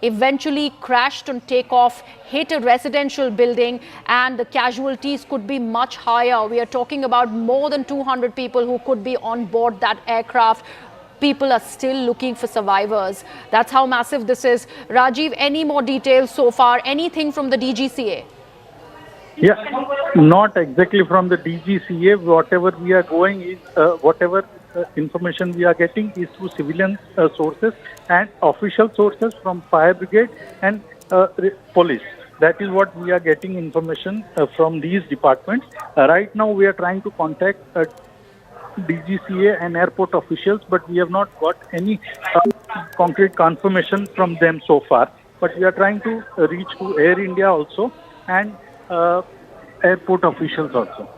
eventually crashed on takeoff, hit a residential building, and the casualties could be much higher. We are talking about more than 200 people who could be on board that aircraft. People are still looking for survivors. That's how massive this is. Rajiv, any more details so far? Anything from the DGCA? Yeah, not exactly from the DGCA. Whatever we are going is, whatever information we are getting is through civilian sources and official sources from fire brigade and police. That is what we are getting information from these departments. Right now we are trying to contact DGCA and airport officials, but we have not got any concrete confirmation from them so far. But we are trying to reach to Air India also and airport officials also.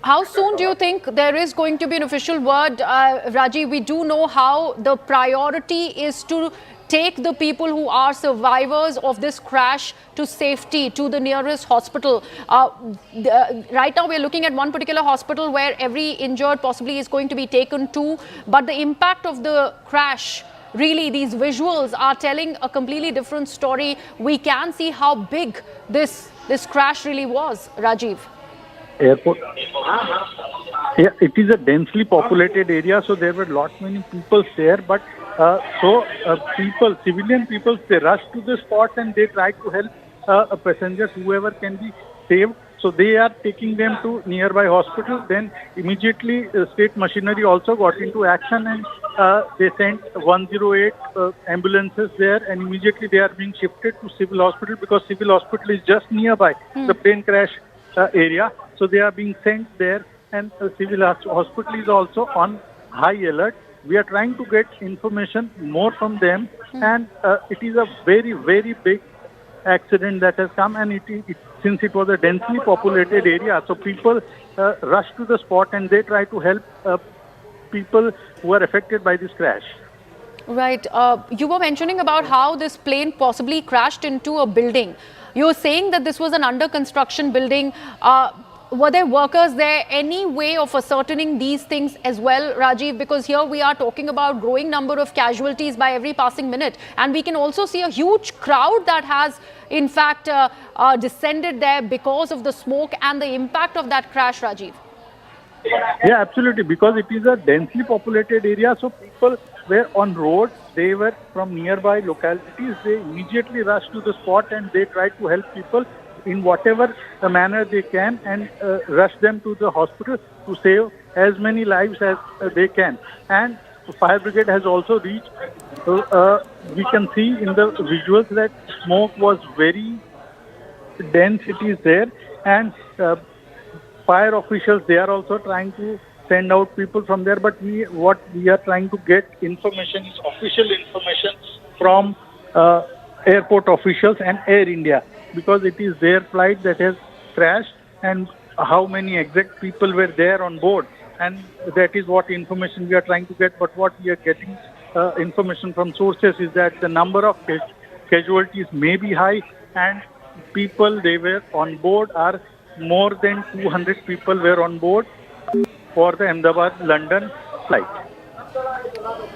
How soon do you think there is going to be an official word? Rajiv, we do know how the priority is to take the people who are survivors of this crash to safety, to the nearest hospital. Right now, we're looking at one particular hospital where every injured possibly is going to be taken to. But the impact of the crash, really, these visuals are telling a completely different story. We can see how big this crash really was, Rajiv. Airport. Yeah, it is a densely populated area, so there were many people there. But civilian people, they rushed to the spot and they tried to help passengers, whoever can be saved. So they are taking them to nearby hospital. Then immediately state machinery also got into action and they sent 108 ambulances there, and immediately they are being shifted to civil hospital because civil hospital is just nearby the plane crash area. So they are being sent there, and civil hospital is also on high alert. We are trying to get information more from them, and it is a very, very big accident that has come, and since it was a densely populated area, so people rushed to the spot and they try to help people who are affected by this crash. Right. You were mentioning about how this plane possibly crashed into a building. You were saying that this was an under construction building. Were there workers there? Any way of ascertaining these things as well, Rajiv? Because here we are talking about growing number of casualties by every passing minute. And we can also see a huge crowd that has, in fact, descended there because of the smoke and the impact of that crash, Rajiv. Yeah, absolutely. Because it is a densely populated area, so people were on road. They were from nearby localities. They immediately rushed to the spot and they tried to help people in whatever manner they can and rush them to the hospital to save as many lives as they can. And the fire brigade has also reached. We can see in the visuals that smoke was very dense. It is there, and fire officials, they are also trying to send out people from there. But what we are trying to get information is official information from airport officials and Air India, because it is their flight that has crashed and how many exact people were there on board. And that is what information we are trying to get. But what we are getting information from sources is that the number of casualties may be high, and people they were on board are more than 200 people were on board for the Ahmedabad-London flight.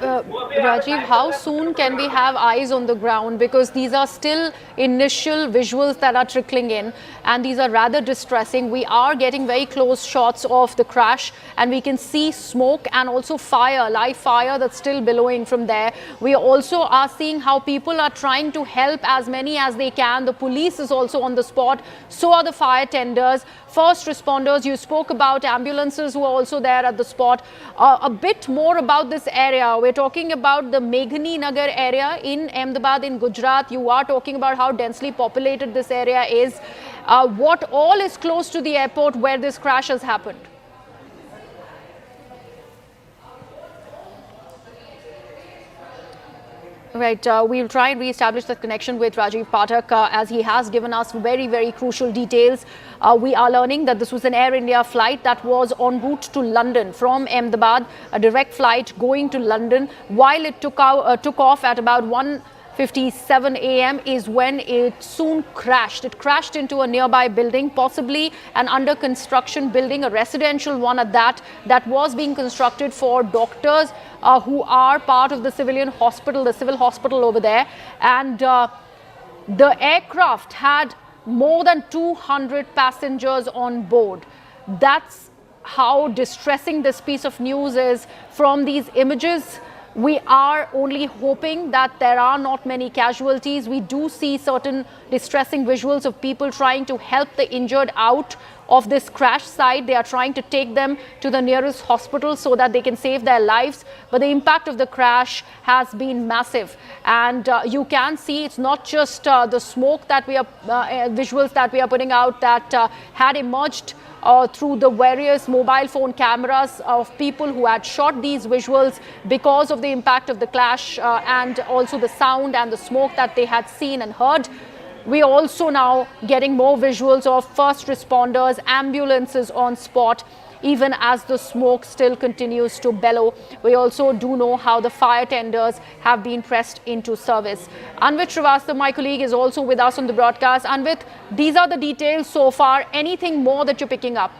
Rajiv, how soon can we have eyes on the ground? Because these are still initial visuals that are trickling in, and these are rather distressing. We are getting very close shots of the crash, and we can see smoke and also fire, live fire that's still billowing from there. We also are seeing how people are trying to help as many as they can. The police is also on the spot. So are the fire tenders, first responders. You spoke about ambulances who are also there at the spot. A bit more about this area. We're talking about the Meghani Nagar area in Ahmedabad in Gujarat. You are talking about how densely populated this area is. What all is close to the airport where this crash has happened? Right, we'll try and re-establish the connection with Rajiv Pathak as he has given us very, very crucial details. We are learning that this was an Air India flight that was en route to London from Ahmedabad, a direct flight going to London. While it took off at about 7:57 a.m. is when it soon crashed. It crashed into a nearby building, possibly an under construction building, a residential one at that, that was being constructed for doctors who are part of the civilian hospital, the civil hospital over there. And the aircraft had more than 200 passengers on board. That's how distressing this piece of news is. From these images, we are only hoping that there are not many casualties. We do see certain distressing visuals of people trying to help the injured out of this crash site. They are trying to take them to the nearest hospital so that they can save their lives. But the impact of the crash has been massive. And you can see it's not just the smoke that we are, visuals that we are putting out that had emerged through the various mobile phone cameras of people who had shot these visuals because of the impact of the clash and also the sound and the smoke that they had seen and heard. We are also now getting more visuals of first responders, ambulances on spot, even as the smoke still continues to bellow. We also do know how the fire tenders have been pressed into service. Anvit Srivastava, my colleague, is also with us on the broadcast. Anvit, these are the details so far. Anything more that you're picking up?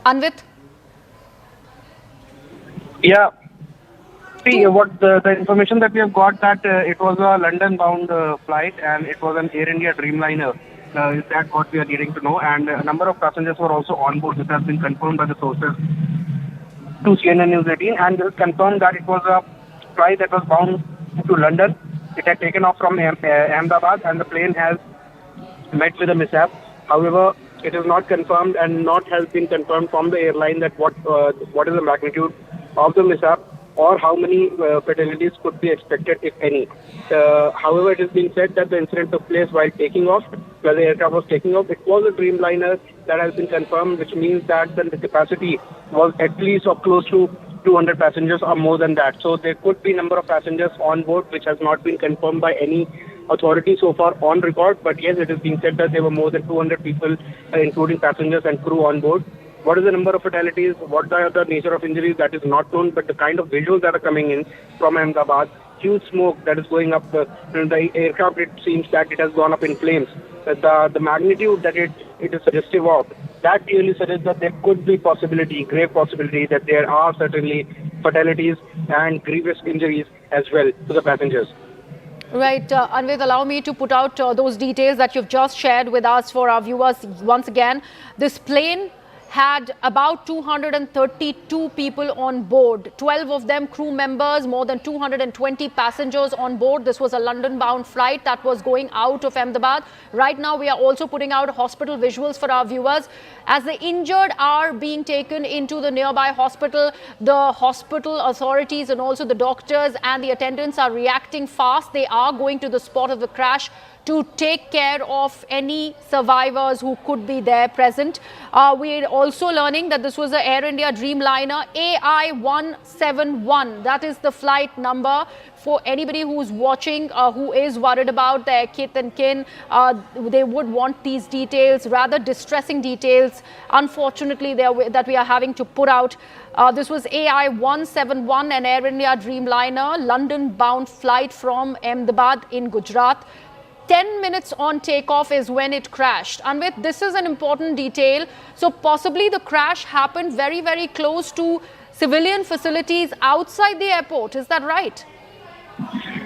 Anvit? Yeah. See, what the information that we have got that it was a London-bound flight and it was an Air India Dreamliner. Is that what we are needing to know? And a number of passengers were also on board. This has been confirmed by the sources to CNN News 18, and it is confirmed that it was a flight that was bound to London. It had taken off from Ahmedabad, and the plane has met with a mishap. However, it is not confirmed and not has been confirmed from the airline that what is the magnitude of the mishap, or how many fatalities could be expected, if any. However, it has been said that the incident took place while taking off, while the aircraft was taking off. It was a Dreamliner that has been confirmed, which means that the capacity was at least of close to 200 passengers or more than that. So there could be number of passengers on board, which has not been confirmed by any authority so far on record. But yes, it is being said that there were more than 200 people, including passengers and crew on board. What is the number of fatalities? What are the nature of injuries? That is not known, but the kind of visuals that are coming in from Ahmedabad, huge smoke that is going up. The aircraft, it seems that it has gone up in flames. The magnitude that it is suggestive of, that clearly suggests that there could be possibility, grave possibility, that there are certainly fatalities and grievous injuries as well to the passengers. Right, Anvit, allow me to put out those details that you've just shared with us for our viewers once again. This plane had about 232 people on board, 12 of them crew members, more than 220 passengers on board. This was a London-bound flight that was going out of Ahmedabad. Right now, we are also putting out hospital visuals for our viewers. As the injured are being taken into the nearby hospital, the hospital authorities and also the doctors and the attendants are reacting fast. They are going to the spot of the crash to take care of any survivors who could be there present. We are also learning that this was the Air India Dreamliner AI-171. That is the flight number. For anybody who's watching, who is worried about their kith and kin, they would want these details, rather distressing details, unfortunately, that we are having to put out. This was AI-171, an Air India Dreamliner, London-bound flight from Ahmedabad in Gujarat. 10 minutes on takeoff is when it crashed. Anvit, this is an important detail. So possibly the crash happened very, very close to civilian facilities outside the airport. Is that right?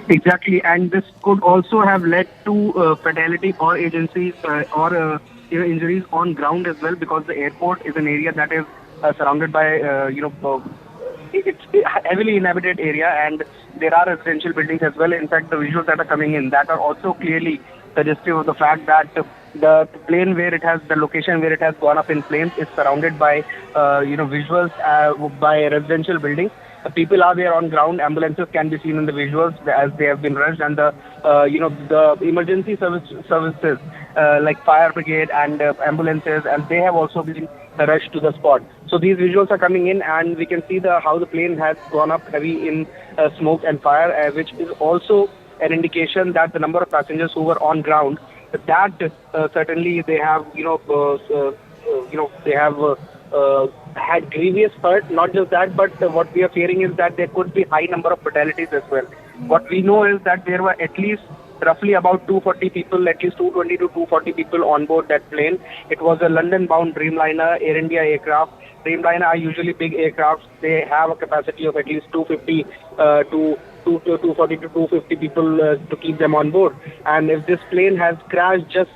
Exactly, and this could also have led to fatality or agencies or injuries on ground as well, because the airport is an area that is surrounded by it's a heavily inhabited area, and there are residential buildings as well. In fact, the visuals that are coming in that are also clearly suggestive of the fact that the plane where it has, the location where it has gone up in flames is surrounded by visuals by residential buildings. The people are there on ground. Ambulances can be seen in the visuals as they have been rushed, and the emergency services like fire brigade and ambulances, and they have also been rushed to the spot. So these visuals are coming in, and we can see how the plane has gone up heavy in smoke and fire, which is also an indication that the number of passengers who were on ground, that certainly they have had grievous hurt. Not just that, but what we are fearing is that there could be high number of fatalities as well. What we know is that there were at least roughly about 240 people, at least 220 to 240 people on board that plane. It was a London-bound Dreamliner, Air India aircraft. Dreamliner are usually big aircrafts. They have a capacity of at least 250 to 240 to 250 people to keep them on board. And if this plane has crashed just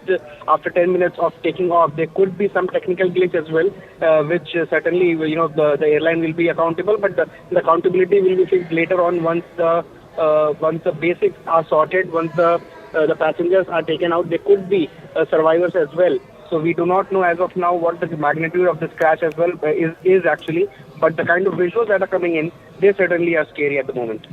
after 10 minutes of taking off, there could be some technical glitch as well, which certainly, you know, the airline will be accountable, but the accountability will be fixed later on once the basics are sorted, once the passengers are taken out. There could be survivors as well. So we do not know as of now what the magnitude of this crash as well is actually, but the kind of visuals that are coming in, they certainly are scary at the moment.